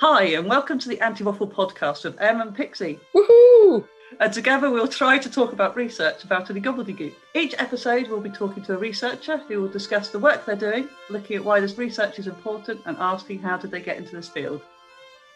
Hi, and welcome to the Anti-Waffle podcast with Em and Pixie. Woohoo! And together we'll try to talk about research about any gobbledygook. Each episode we'll be talking to a researcher who will discuss the work they're doing, looking at why this research is important and asking how did they get into this field.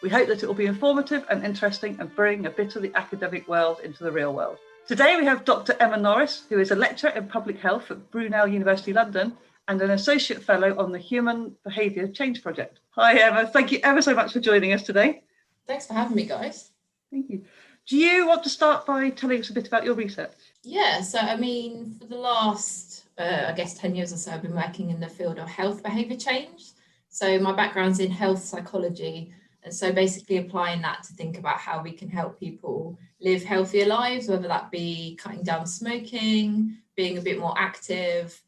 We hope that it will be informative and interesting and bring a bit of the academic world into the real world. Today we have Dr. Emma Norris, who is a lecturer in public health at Brunel University London and an associate fellow on the Human Behaviour Change Project. Hi Emma, thank you ever so much for joining us today. Thanks for having me, guys. Thank you. Do you want to start by telling us a bit about your research? Yeah, so for the last, 10 years or so, I've been working in the field of health behaviour change. So my background's in health psychology, and so basically applying that to think about how we can help people live healthier lives, whether that be cutting down smoking, being a bit more active,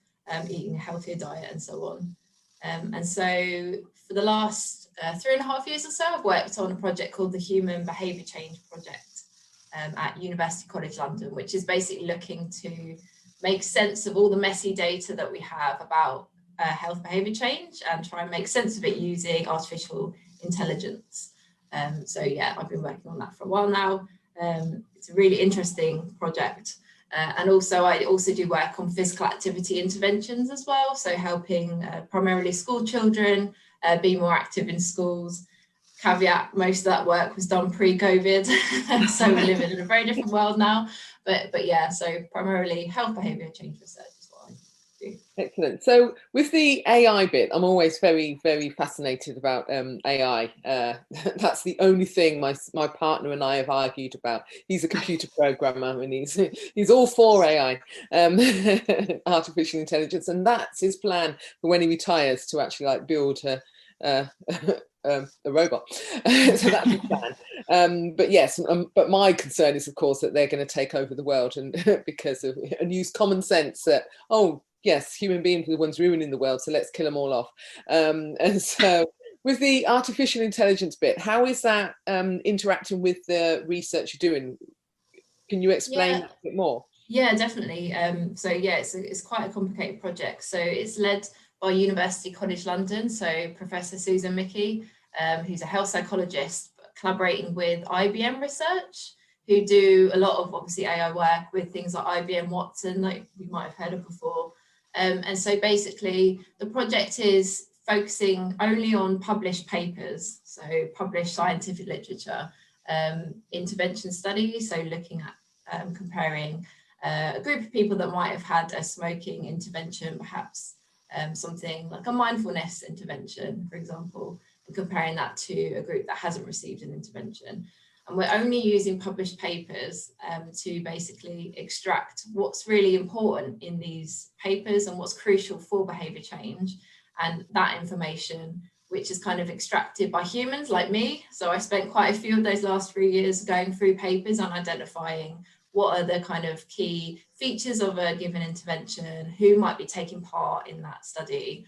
eating a healthier diet and so on. And so for the last 3.5 years or so, I've worked on a project called the Human Behaviour Change Project at University College London, which is basically looking to make sense of all the messy data that we have about health behaviour change and try and make sense of it using artificial intelligence. I've been working on that for a while now. It's a really interesting project. And also I also do work on physical activity interventions as well. So helping primarily school children be more active in schools. Caveat, most of that work was done pre-COVID. So we're living in a very different world now. But yeah, so primarily health behaviour change research is what I do. Excellent. So with the AI bit, I'm always very, very fascinated about AI. That's the only thing my partner and I have argued about. He's a computer programmer and he's all for AI, artificial intelligence, and that's his plan for when he retires, to actually build a robot. So that's the plan. But yes, but my concern is, of course, that they're going to take over the world, and because of and use common sense that yes, human beings are the ones ruining the world, so let's kill them all off. And so with the artificial intelligence bit, how is that interacting with the research you're doing? Can you explain that a bit more? Yeah, definitely. It's quite a complicated project. So it's led by University College London. So Professor Susan Mickey, who's a health psychologist, collaborating with IBM Research, who do a lot of obviously AI work with things like IBM Watson, like you might have heard of before. And so basically the project is focusing only on published papers, so published scientific literature, intervention studies, so looking at comparing a group of people that might have had a smoking intervention, perhaps something like a mindfulness intervention, for example, and comparing that to a group that hasn't received an intervention. And we're only using published papers to basically extract what's really important in these papers and what's crucial for behaviour change. And that information, which is kind of extracted by humans like me. So I spent quite a few of those last 3 years going through papers and identifying what are the kind of key features of a given intervention, who might be taking part in that study.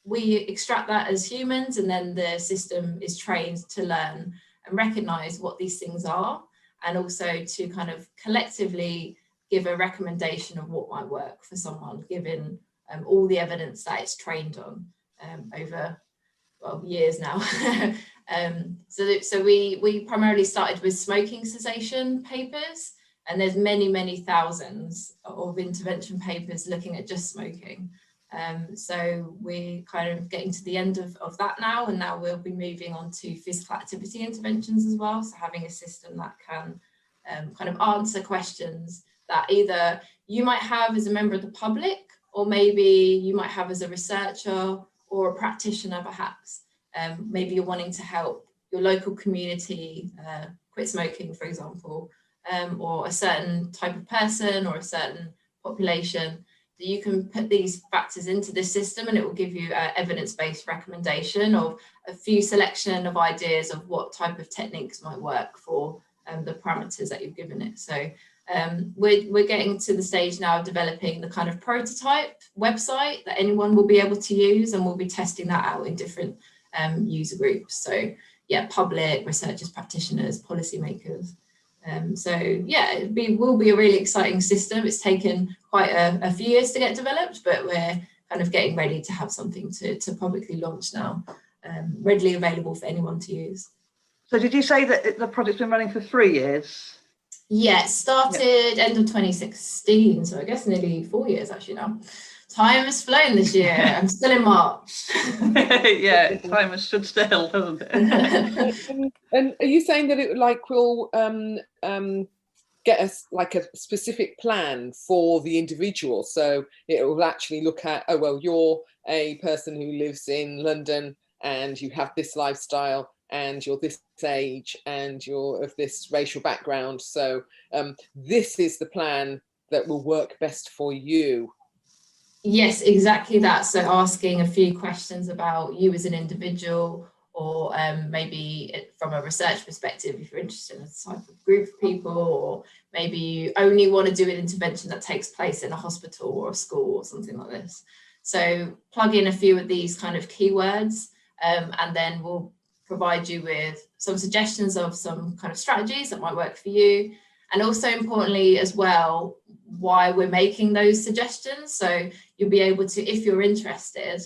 We extract that as humans, and then the system is trained to learn and recognise what these things are, and also to kind of collectively give a recommendation of what might work for someone, given all the evidence that it's trained on over years now. So we primarily started with smoking cessation papers, and there's many thousands of intervention papers looking at just smoking. So we're kind of getting to the end of that now, and now we'll be moving on to physical activity interventions as well. So having a system that can kind of answer questions that either you might have as a member of the public, or maybe you might have as a researcher or a practitioner, perhaps. Maybe you're wanting to help your local community quit smoking, for example, or a certain type of person or a certain population. That you can put these factors into the system, and it will give you an evidence-based recommendation of a few selection of ideas of what type of techniques might work for the parameters that you've given it. So we're getting to the stage now of developing the kind of prototype website that anyone will be able to use, and we'll be testing that out in different user groups. So yeah, public, researchers, practitioners, policymakers. It will be a really exciting system. It's taken quite a few years to get developed, but we're kind of getting ready to have something to publicly launch now. readily available for anyone to use. So did you say that the project's been running for 3 years? Yeah, it started end of 2016, so I guess nearly 4 years actually now. Time has flown this year. I'm still in March. Yeah, time has stood still, hasn't it? And are you saying that it will get us like a specific plan for the individual? So it will actually look at, oh well, you're a person who lives in London and you have this lifestyle and you're this age and you're of this racial background, so this is the plan that will work best for you. Yes, exactly that. So asking a few questions about you as an individual, or maybe from a research perspective, if you're interested in a type of group of people, or maybe you only want to do an intervention that takes place in a hospital or a school or something like this. So plug in a few of these kind of keywords, and then we'll provide you with some suggestions of some kind of strategies that might work for you. And also importantly as well, why we're making those suggestions. So you'll be able to, if you're interested,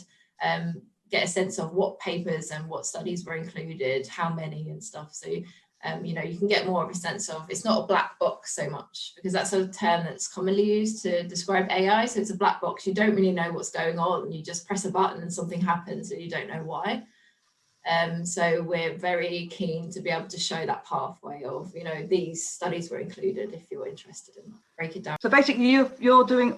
get a sense of what papers and what studies were included, how many and stuff. So, you know, you can get more of a sense of, it's not a black box so much, because that's a term that's commonly used to describe AI. So it's a black box. You don't really know what's going on. You just press a button and something happens and you don't know why. So we're very keen to be able to show that pathway of, you know, these studies were included if you're interested in that. Break it down. So basically you're doing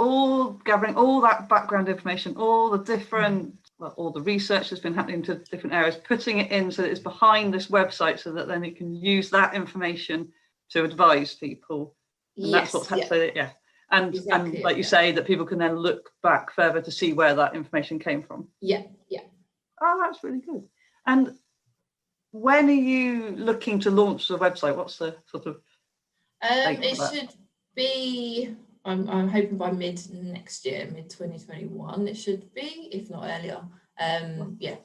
gathering all that background information, all the different, well, all the research that's been happening to different areas, putting it in so that it's behind this website so that then it can use that information to advise people. And Yes, that's what's happening. So yeah. And, exactly, and like you say, that people can then look back further to see where that information came from. Yeah. Oh, that's really good. And when are you looking to launch the website? What's the sort of it should be, I'm hoping by mid next year, mid 2021 it should be, if not earlier. Yeah.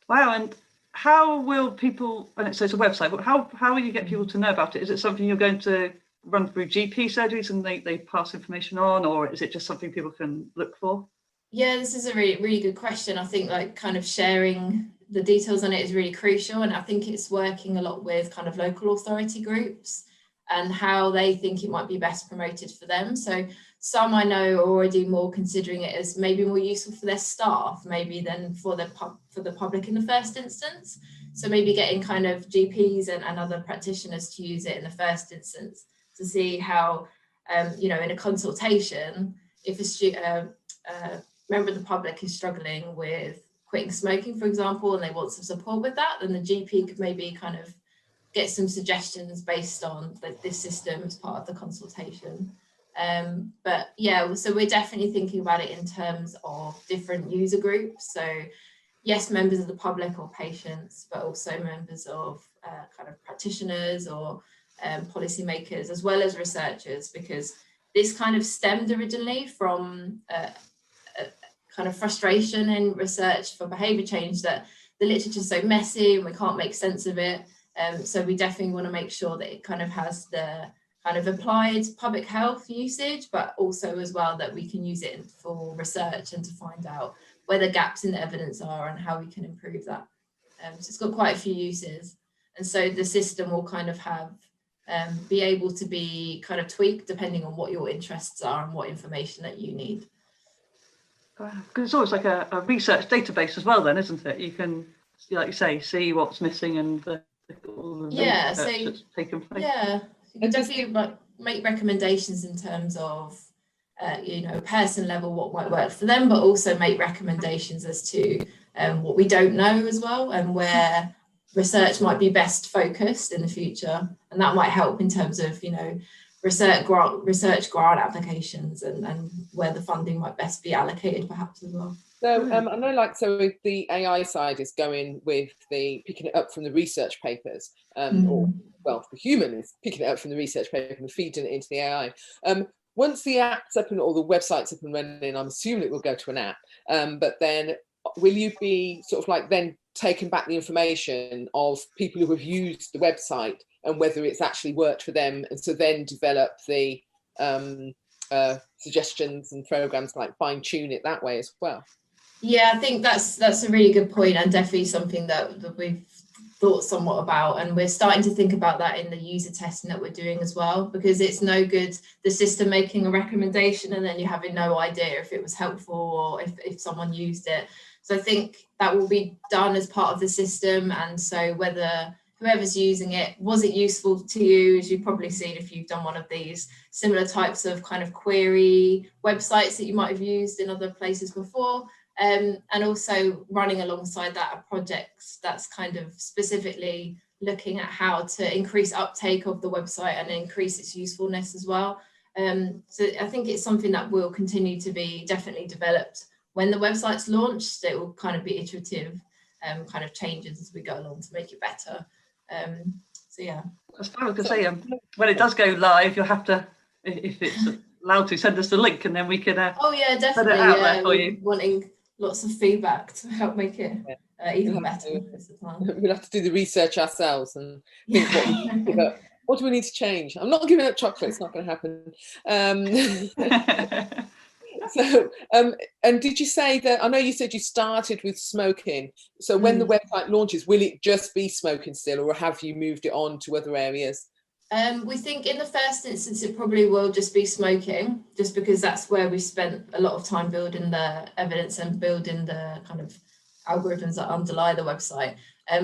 Wow. And how will people, and so it's a website, but how will you get people to know about it? Is it something you're going to run through GP surgeries and they pass information on, or is it just something people can look for? Yeah, this is a really, really good question. I think like kind of sharing the details on it is really crucial. And I think it's working a lot with kind of local authority groups and how they think it might be best promoted for them. So some I know are already more considering it as maybe more useful for their staff, maybe than for the public in the first instance. So maybe getting kind of GPs and other practitioners to use it in the first instance to see how, you know, in a consultation, if a member of the public is struggling with quitting smoking, for example, and they want some support with that, then the GP could maybe kind of get some suggestions based on this system as part of the consultation. But yeah, so we're definitely thinking about it in terms of different user groups. So yes, members of the public or patients, but also members of kind of practitioners or policymakers, as well as researchers, because this kind of stemmed originally from kind of frustration in research for behaviour change, that the literature is so messy and we can't make sense of it. So we definitely want to make sure that it kind of has the kind of applied public health usage, but also as well that we can use it for research and to find out where the gaps in the evidence are and how we can improve that. So it's got quite a few uses. And so the system will kind of have, be able to be kind of tweaked depending on what your interests are and what information that you need. Because it's always like a research database as well then, isn't it? You can, like you say, see what's missing and all the research that's taken place. Yeah, you can definitely make recommendations in terms of, you know, person level, what might work for them, but also make recommendations as to what we don't know as well, and where research might be best focused in the future. And that might help in terms of, you know, research grant applications and where the funding might best be allocated perhaps as well. So I know, like, so the AI side is going with the picking it up from the research papers, or well, the human is picking it up from the research paper and feeding it into the AI. Once the app's up and or the website's up and running, I'm assuming it will go to an app. But then will you be sort of like then taking back the information of people who have used the website and whether it's actually worked for them, and so then develop the suggestions and programs, like fine tune it that way as well? Yeah, I think that's a really good point, and definitely something that we've thought somewhat about, and we're starting to think about that in the user testing that we're doing as well, because it's no good the system making a recommendation and then you having no idea if it was helpful or if someone used it. So I think that will be done as part of the system, and so whether whoever's using it, was it useful to you, as you've probably seen if you've done one of these similar types of kind of query websites that you might have used in other places before. And also running alongside that a project that's kind of specifically looking at how to increase uptake of the website and increase its usefulness as well. So I think it's something that will continue to be definitely developed. When the website's launched, it will kind of be iterative kind of changes as we go along to make it better. So yeah. As far as I say, when it does go live, you'll have to, if it's allowed to, send us the link, and then we can oh yeah, definitely, put it out there for you. Wanting lots of feedback to help make it even better. We'll have to do the research ourselves and think what do we need to change. I'm not giving up chocolate, it's not going to happen. So, and did you say that, I know you said you started with smoking, so when the website launches, will it just be smoking still, or have you moved it on to other areas? We think in the first instance it probably will just be smoking, just because that's where we spent a lot of time building the evidence and building the kind of algorithms that underlie the website.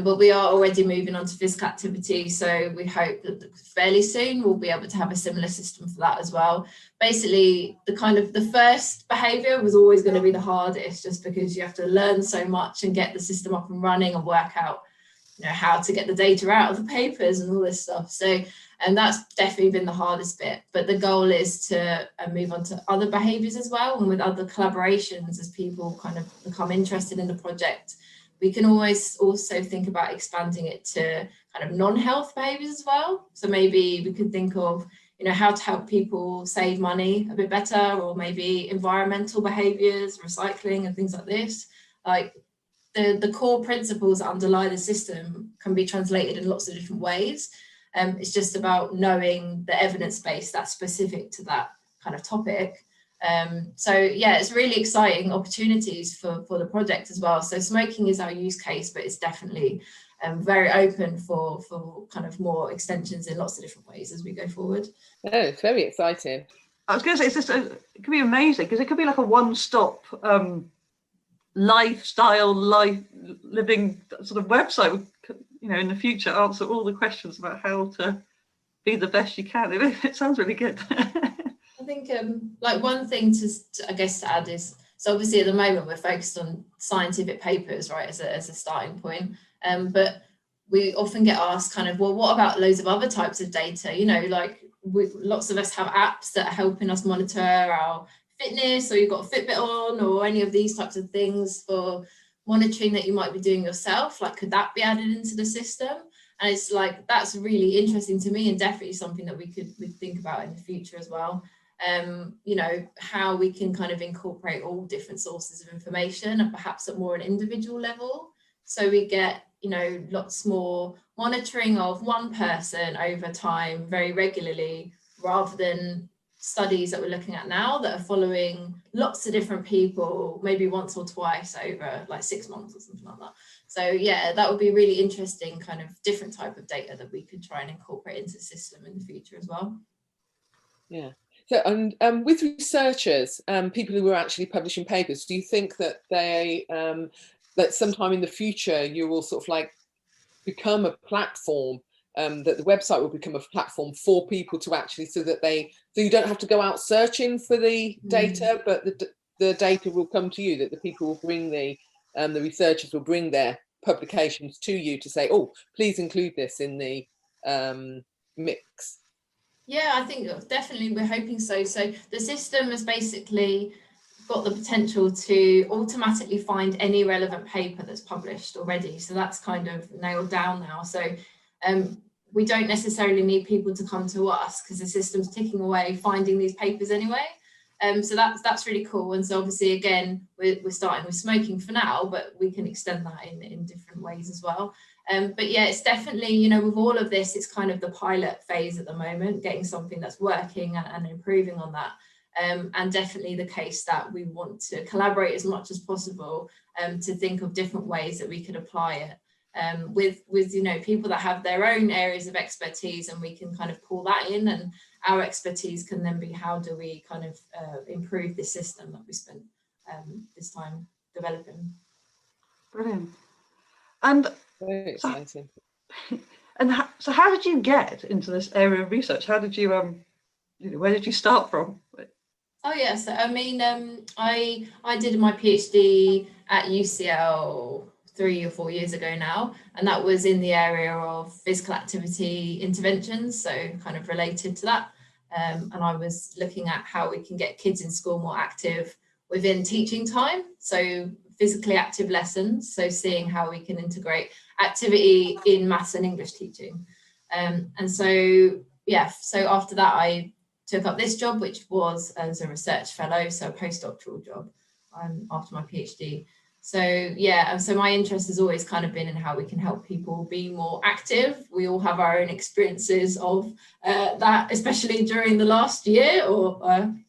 But we are already moving on to physical activity, so we hope that fairly soon we'll be able to have a similar system for that as well. Basically, the first behaviour was always going to be the hardest, just because you have to learn so much and get the system up and running and work out, how to get the data out of the papers and all this stuff. So, and that's definitely been the hardest bit. But the goal is to move on to other behaviours as well, and with other collaborations as people kind of become interested in the project. We can always also think about expanding it to kind of non-health behaviours as well. So maybe we could think of, how to help people save money a bit better, or maybe environmental behaviours, recycling and things like this. Like the core principles that underlie the system can be translated in lots of different ways. It's just about knowing the evidence base that's specific to that kind of topic. So yeah, it's really exciting opportunities for the project as well. So smoking is our use case, but it's definitely very open for kind of more extensions in lots of different ways as we go forward. Oh, it's very exciting. I was going to say, it could be amazing, because it could be like a one-stop lifestyle, living sort of website, in the future, answer all the questions about how to be the best you can. It sounds really good. I think like one thing to add is, so obviously at the moment we're focused on scientific papers, right, as a starting point, but we often get asked kind of, well, what about loads of other types of data? Like lots of us have apps that are helping us monitor our fitness, or you've got a Fitbit on, or any of these types of things for monitoring that you might be doing yourself. Like, could that be added into the system? And it's like, that's really interesting to me, and definitely something that we'd think about in the future as well. How we can kind of incorporate all different sources of information, and perhaps at more an individual level, so we get lots more monitoring of one person over time very regularly, rather than studies that we're looking at now that are following lots of different people maybe once or twice over like 6 months or something like that. So yeah, that would be really interesting, kind of different type of data that we could try and incorporate into the system in the future as well. Yeah. So, and with researchers, people who are actually publishing papers, do you think that they, that sometime in the future you will sort of like become a platform, that the website will become a platform for people to actually, so you don't have to go out searching for the data, but the data will come to you, that the people will bring the researchers will bring their publications to you to say, oh, please include this in the mix? Yeah, I think definitely we're hoping so. So the system has basically got the potential to automatically find any relevant paper that's published already. So that's kind of nailed down now. So we don't necessarily need people to come to us, because the system's ticking away finding these papers anyway. So that's really cool. And so obviously, again, we're starting with smoking for now, but we can extend that in different ways as well. But yeah, it's definitely, with all of this, it's kind of the pilot phase at the moment, getting something that's working and improving on that. and definitely the case that we want to collaborate as much as possible to think of different ways that we could apply it. With people that have their own areas of expertise, and we can kind of pull that in, and our expertise can then be how do we kind of improve this system that we spent this time developing. Brilliant. And very exciting. So how did you get into this area of research? How did you where did you start from? Oh yeah, so I mean, I did my PhD at UCL 3 or 4 years ago now, and that was in the area of physical activity interventions, so kind of related to that. And I was looking at how we can get kids in school more active within teaching time, so physically active lessons, so seeing how we can integrate activity in maths and English teaching. And so after that I took up this job, which was as a research fellow, so a postdoctoral job after my PhD. So my interest has always kind of been in how we can help people be more active. We all have our own experiences of that, especially during the last year or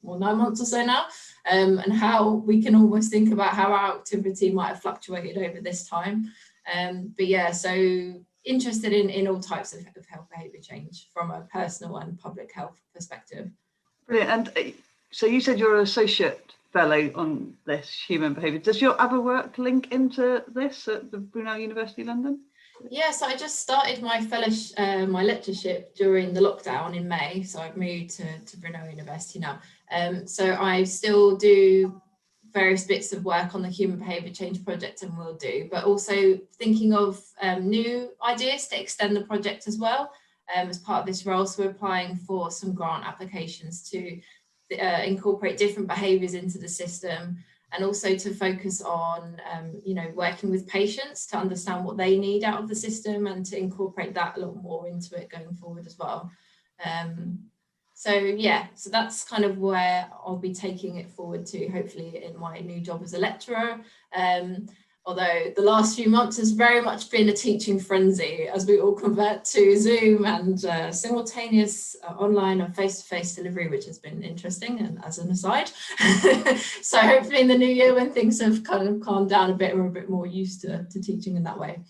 9 months or so now, and how we can almost think about how our activity might have fluctuated over this time. So interested in all types of health behaviour change from a personal and public health perspective. Brilliant. And so you said you're an associate fellow on this human behaviour. Does your other work link into this at the Brunel University London? Yeah, so I just started my fellowship, my lectureship during the lockdown in May. So I've moved to Brunel University now. So I still do various bits of work on the human behaviour change project, and will do, but also thinking of new ideas to extend the project as well as part of this role. So we're applying for some grant applications to incorporate different behaviours into the system, and also to focus on working with patients to understand what they need out of the system, and to incorporate that a lot more into it going forward as well. So that's kind of where I'll be taking it forward to, hopefully in my new job as a lecturer. Although the last few months has very much been a teaching frenzy as we all convert to Zoom and simultaneous online and face-to-face delivery, which has been interesting, and as an aside. So hopefully in the new year, when things have kind of calmed down a bit and we're a bit more used to teaching in that way,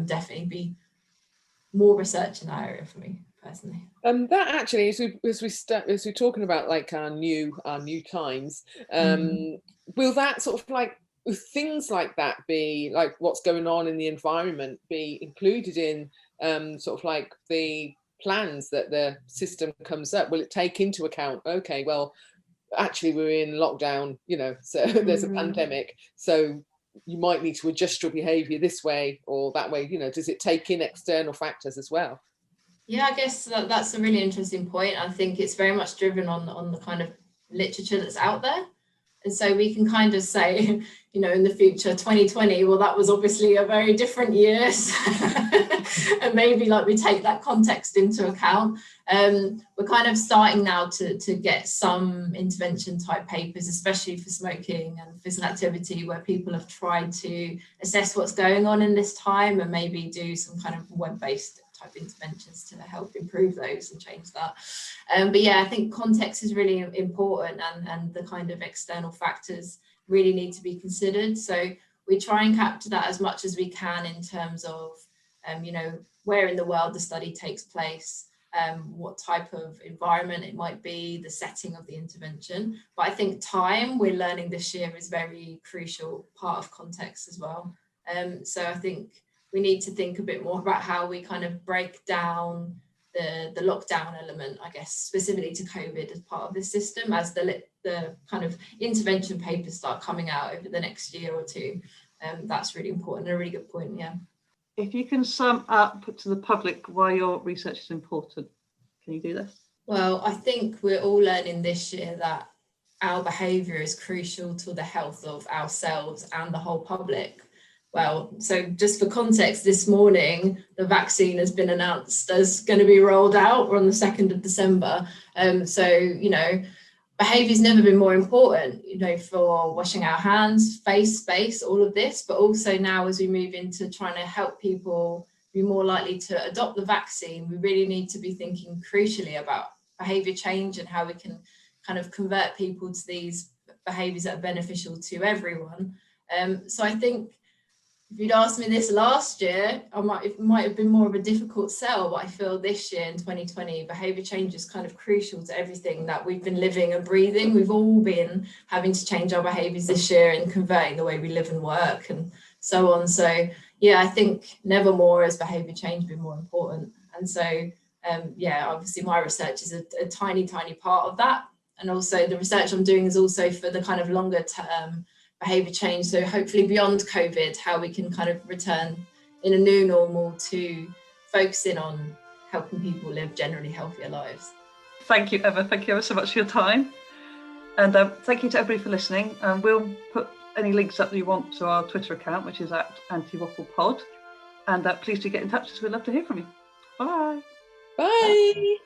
definitely be more research in that area for me personally. That actually, as we're talking about like our new times, will that sort of like things like that be like what's going on in the environment be included in sort of like the plans that the system comes up? Will it take into account, okay, well, actually we're in lockdown, so there's a pandemic, so you might need to adjust your behaviour this way or that way, does it take in external factors as well? Yeah, I guess that's a really interesting point. I think it's very much driven on the kind of literature that's out there. And so we can kind of say, in the future, 2020, well, that was obviously a very different year. And maybe like we take that context into account. We're kind of starting now to get some intervention type papers, especially for smoking and physical activity, where people have tried to assess what's going on in this time and maybe do some kind of web-based type interventions to help improve those and change that. I think context is really important, and the kind of external factors really need to be considered. So we try and capture that as much as we can in terms of, where in the world the study takes place, what type of environment it might be, the setting of the intervention. But I think time, we're learning this year, is very crucial part of context as well. So I think we need to think a bit more about how we kind of break down the lockdown element, I guess, specifically to COVID as part of this system, as the kind of intervention papers start coming out over the next year or two. That's really important, a really good point, yeah. If you can sum up to the public why your research is important, can you do this? Well, I think we're all learning this year that our behaviour is crucial to the health of ourselves and the whole public. Well, so just for context, this morning, the vaccine has been announced as going to be rolled out. We're on the 2nd of December. Behaviour's never been more important, for washing our hands, face, space, all of this, but also now as we move into trying to help people be more likely to adopt the vaccine, we really need to be thinking crucially about behaviour change and how we can kind of convert people to these behaviours that are beneficial to everyone. So I think if you'd asked me this last year, it might have been more of a difficult sell, but I feel this year in 2020, behaviour change is kind of crucial to everything that we've been living and breathing. We've all been having to change our behaviours this year and converting the way we live and work and so on. So yeah, I think never more has behaviour change been more important. And so yeah, obviously my research is a tiny part of that. And also the research I'm doing is also for the kind of longer term behaviour change. So hopefully beyond COVID, how we can kind of return in a new normal to focusing on helping people live generally healthier lives. Thank you, Emma. Thank you ever so much for your time. And thank you to everybody for listening. We'll put any links up that you want to our Twitter account, which is at Anti-Waffle Pod. And please do get in touch, because we'd love to hear from you. Bye. Bye.